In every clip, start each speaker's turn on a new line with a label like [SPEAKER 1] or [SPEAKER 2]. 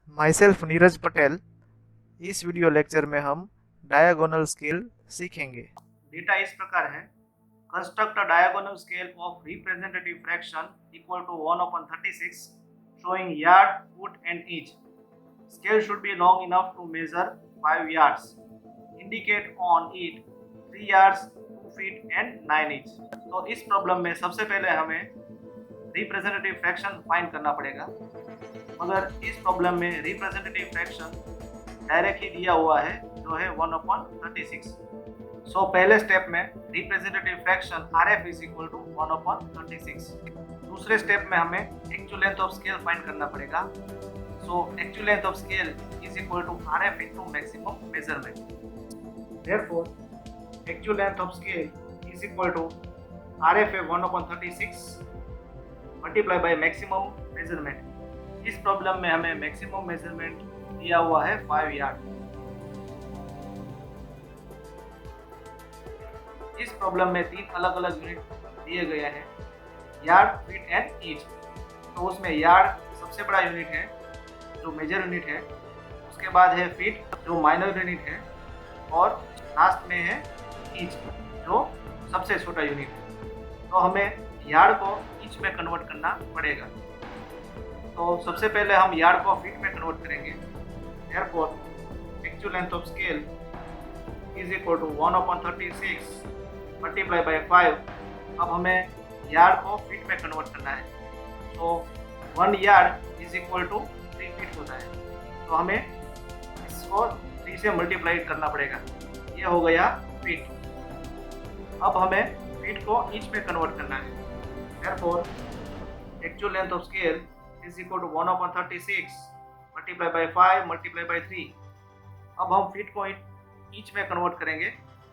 [SPEAKER 1] My self Neeraj Patel. इस video lecture में हम डायगोनल स्केल सीखेंगे। डेटा इस प्रकार है। Construct a diagonal scale of representative fraction equal to 1/36 showing yard, foot and inch. Scale should be long enough to measure 5 yards. Indicate on it 3 yards, 2 feet and 9 inch. तो इस problem में सबसे पहले हमें representative fraction find करना पड़ेगा, मगर इस प्रॉब्लम में रिप्रेजेंटेटिव फ्रैक्शन डायरेक्ट ही दिया हुआ है जो है 1/36। सो पहले स्टेप में representative fraction RF is equal to 1/36। दूसरे स्टेप में हमें actual length of scale find करना पड़ेगा। So actual length of scale is equal to RF into maximum measurement. Therefore actual length of scale is equal to RF है 1/36 multiply by maximum measurement. इस problem में हमें maximum measurement दिया हुआ है 5 yard. इस प्रॉब्लम में 3 अलग अलग यूनिट दिए गए हैं, यार्ड, फीट एंड इंच। तो उसमें यार्ड सबसे बड़ा यूनिट है जो मेजर यूनिट है, उसके बाद है फीट जो माइनर यूनिट है, और लास्ट में है इंच जो सबसे छोटा यूनिट है। तो हमें यार्ड को इंच में कन्वर्ट करना पड़ेगा। तो सबसे पहले हम यार्ड को फीट में कन्वर्ट करेंगे। Therefore actual length of scale is equal to 1/36 multiply by 5। अब हमें यार्ड को फीट में कन्वर्ट करना है। तो 1 yard is equal to 3 feet होता है। तो हमें इसको 3 से मल्टीप्लाई करना पड़ेगा। ये हो गया फीट। अब हमें फीट को इंच में कन्वर्ट करना है। Therefore actual length of scale is equal to 1/36 multiply by 5 multiply by 3। अब हम फीट को इंच में कन्वर्ट करेंगे।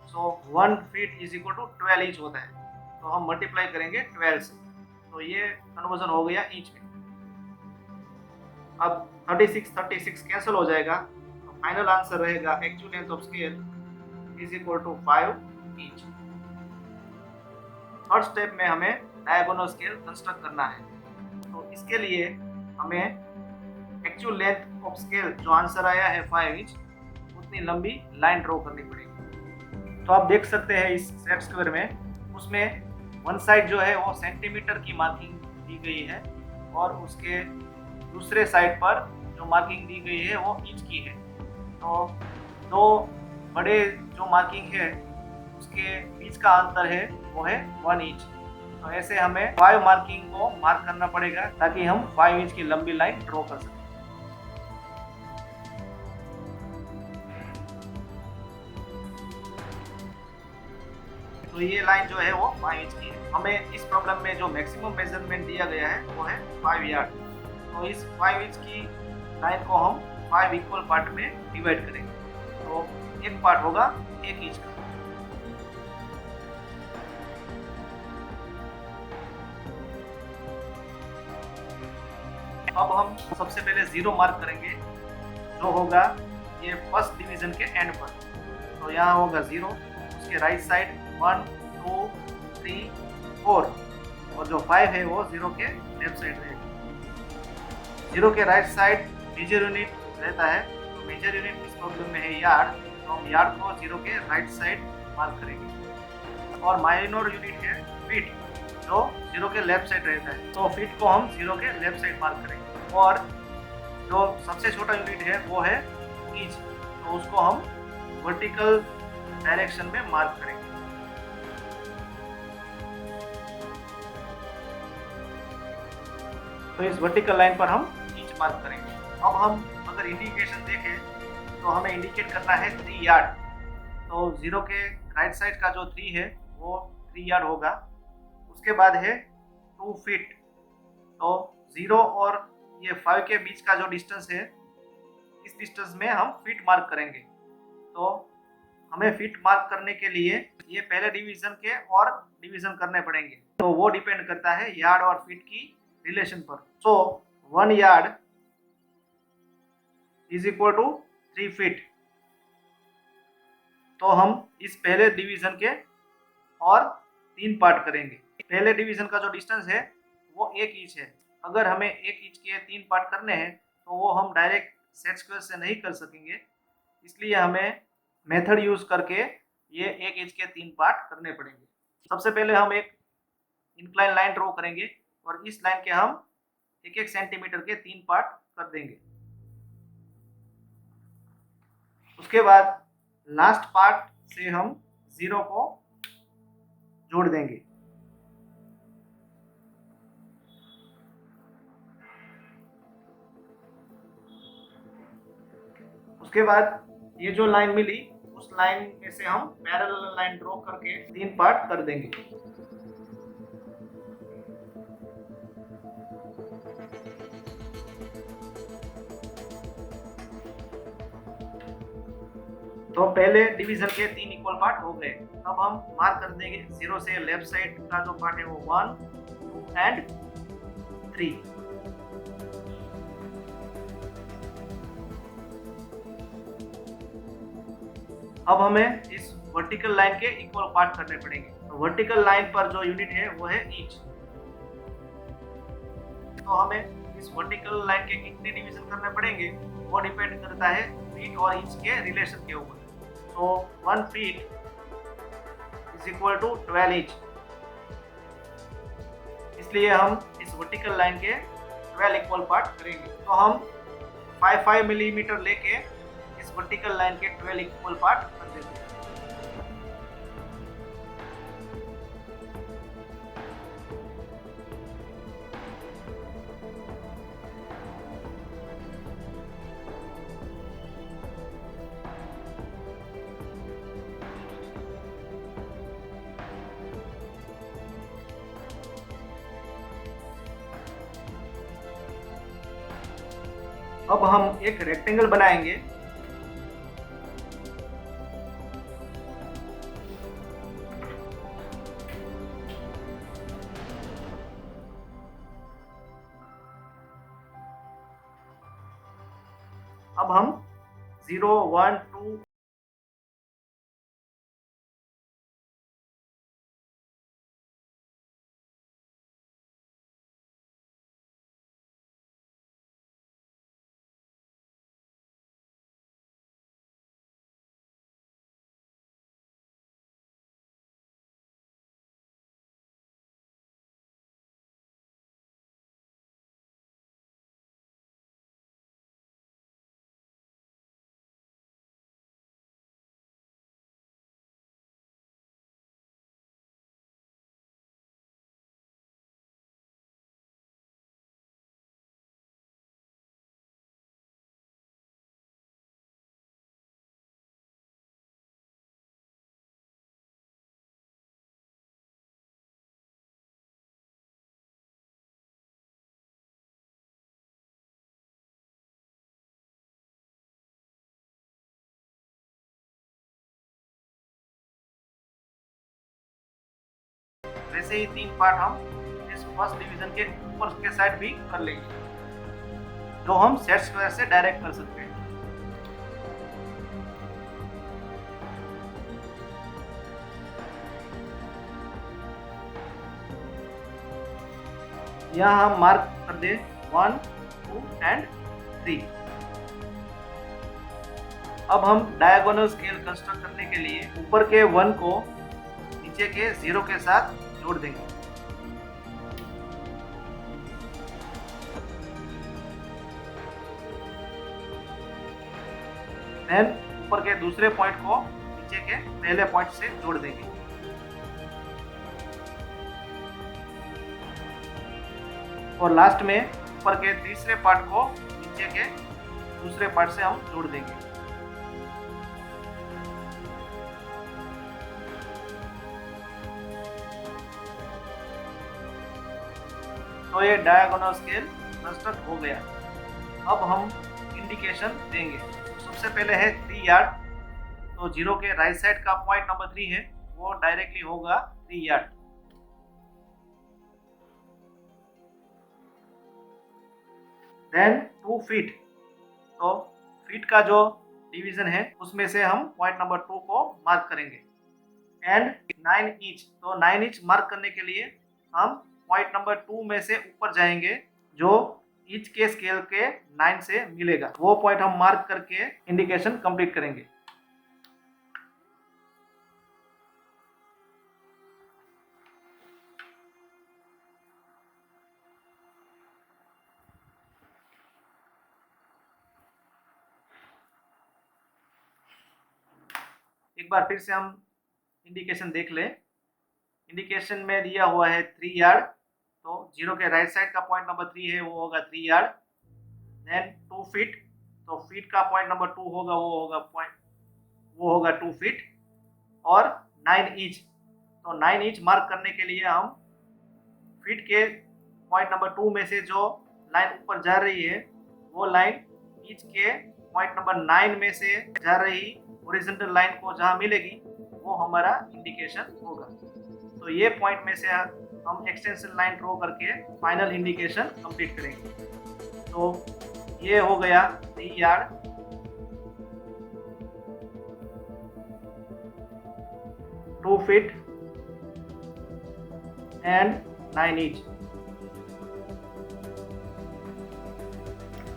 [SPEAKER 1] So 1 feet is equal to 12 inch होता है। तो हम मल्टीप्लाई करेंगे 12 से। तो ये कन्वर्जन हो गया इंच में। अब 36 कैंसिल हो जाएगा। तो फाइनल आंसर रहेगा actual length of scale is equal to 5 inch. Third step में हमें डायगोनल स्केल कंस्ट्रक्ट करना है। तो इसके लिए हमें एक्चुअल लेंथ ऑफ स्केल जो आंसर आया है 5 इंच, उतनी लंबी लाइन ड्रॉ करनी पड़ेगी। तो आप देख सकते हैं इस सेट स्क्वायर में, उसमें वन साइड जो है वो सेंटीमीटर की मार्किंग दी गई है, और उसके दूसरे साइड पर जो मार्किंग दी गई है वो इंच की है। तो दो बड़े जो मार्किंग है उसके बीच का अंतर है वो है 1 इंच। तो ऐसे हमें 5 मार्किंग को मार्क करना पड़ेगा ताकि हम 5 इंच की लंबी लाइन ड्रॉ कर सकें। तो ये लाइन जो है वो 5 इंच की है। हमें इस प्रॉब्लम में जो मैक्सिमम मेजरमेंट दिया गया है वो है 5 यार्ड। तो इस 5 इंच की लाइन को हम 5 इक्वल पार्ट में डिवाइड करेंगे। तो एक पार्ट होगा 1 इंच का। अब हम सबसे पहले 0 मार्क करेंगे जो होगा ये फर्स्ट डिवीजन के एंड पर। तो यहाँ होगा 0, उसके राइट साइड 1 2 3 4, और जो 5 है वो 0 के लेफ्ट साइड रहेगा। 0 के राइट साइड मेजर यूनिट रहता है। तो मेजर यूनिट इस प्रॉब्लम में है यार्ड। तो हम यार्ड को 0 के राइट साइड मार्क करेंगे। और माइनर यूनिट है फीट जो 0 के लेफ्ट साइड रहता है। तो फीट को हम 0 के लेफ्ट साइड मार्क करेंगे। और जो सबसे छोटा यूनिट है वो है इंच। तो उसको हम वर्टिकल डायरेक्शन में मार्क करेंगे। तो इस वर्टिकल लाइन पर हम इंच मार्क करेंगे। अब हम अगर इंडिकेशन देखें तो हमें इंडिकेट करना है 3 यार्ड। तो 0 के राइट साइड का जो 3 है वो 3 यार्ड होगा। उसके बाद है 2 फीट। तो 0 और ये 5 के बीच का जो डिस्टेंस है, इस डिस्टेंस में हम फीट मार्क करेंगे। तो हमें फीट मार्क करने के लिए ये पहले डिवीजन के और डिवीजन करने पड़ेंगे। तो वो डिपेंड करता है यार्ड और फीट की रिलेशन पर। So 1 yard is equal to 3 feet. तो हम इस पहले डिवीजन के और 3 पार्ट करेंगे। पहले डिवीजन का जो डिस्टेंस है वो 1 इंच है। अगर हमें 1 इंच के 3 पार्ट करने हैं तो वो हम डायरेक्ट सेट स्क्वायर से नहीं कर सकेंगे, इसलिए हमें मेथड यूज करके ये 1 इंच के 3 पार्ट करने पड़ेंगे। सबसे पहले हम एक इंक्लाइन लाइन ड्रॉ करेंगे और इस लाइन के हम 1-1 सेंटीमीटर के 3 पार्ट कर देंगे। उसके बाद लास्ट पार्ट से हम 0 को जोड़ देंगे। उसके बाद ये जो लाइन मिली, उस लाइन में से हम पैरेलल लाइन ड्रॉ करके 3 पार्ट कर देंगे। तो पहले डिवीजन के 3 इक्वल पार्ट हो गए। अब हम मार्क कर देंगे 0 से लेफ्ट साइड का जो पार्ट है वो 1, 2 एंड 3। अब हमें इस वर्टिकल लाइन के इक्वल पार्ट करने पड़ेंगे। तो वर्टिकल लाइन पर जो यूनिट है वो है इंच। तो हमें इस वर्टिकल लाइन के कितने डिवीजन करने पड़ेंगे वो डिपेंड करता है फीट और इंच के रिलेशन के ऊपर। तो 1 feet is equal to 12 inch, इसलिए हम इस वर्टिकल लाइन के 12 इक्वल पार्ट करेंगे। तो हम 5 मिलीमीटर लेके इस वर्टिकल लाइन के 12 इक्वल पार्ट कर देंगे। अब हम एक रेक्टेंगल बनाएंगे। अब हम 0, 1, 2 वैसे ही 3 पार्ट हम इस फर्स्ट डिवीजन के ऊपर के साइड भी कर लेंगे, जो हम सेट स्क्वायर से डायरेक्ट कर सकते हैं। यहाँ हम मार्क कर दे 1, 2 एंड 3। अब हम डायगोनल स्केल कंस्ट्रक्ट करने के लिए ऊपर के 1 को नीचे के 0 के साथ जोड़ देंगे। देन ऊपर के दूसरे पॉइंट को नीचे के पहले पॉइंट से जोड़ देंगे। और लास्ट में ऊपर के तीसरे पार्ट को नीचे के दूसरे पार्ट से हम जोड़ देंगे। तो ये डायगोनल स्केल कंस्ट्रक्ट हो गया। अब हम इंडिकेशन देंगे। सबसे पहले है 3 यार्ड। तो 0 के राइट साइड का पॉइंट नंबर 3 है, वो डायरेक्टली होगा 3 यार्ड। Then 2 feet. तो फीट का जो डिवीजन है उसमें से हम पॉइंट नंबर 2 को मार्क करेंगे। And 9 inch. तो 9 इंच मार्क करने के लिए हम पॉइंट नंबर 2 में से ऊपर जाएंगे, जो ईच के स्केल के 9 से मिलेगा। वो पॉइंट हम मार्क करके इंडिकेशन कंप्लीट करेंगे। एक बार फिर से हम इंडिकेशन देख लें। इंडिकेशन में दिया हुआ है 3 यार्ड, तो 0 के राइट साइड का पॉइंट नंबर 3 है, वो होगा 3 यार्ड। देन 2 फीट, तो फीट का पॉइंट नंबर 2 होगा, वो होगा 2 फीट। और 9 इंच, तो 9 इंच मार्क करने के लिए हम फीट के पॉइंट नंबर 2 में से जो लाइन ऊपर जा रही है, वो लाइन इंच के पॉइंट नंबर 9 में से जा रही हॉरिजॉन्टल लाइन को जहाँ मिलेगी, वो हमारा इंडिकेशन होगा। तो ये पॉइंट में से हम एक्सटेंशन लाइन ड्रॉ करके फाइनल इंडिकेशन कंप्लीट करेंगे। तो ये हो गया 3 yard, 2 feet and 9 inch.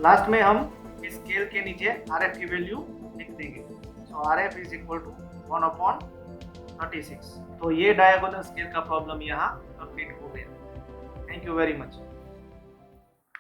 [SPEAKER 1] Last में हम स्केल के नीचे RF की वैल्यू लिख देंगे। सो RF इज इक्वल टू 1/36। तो ये डायगोनल स्केल का प्रॉब्लम यहाँ कंप्लीट हो गया। Thank you very much.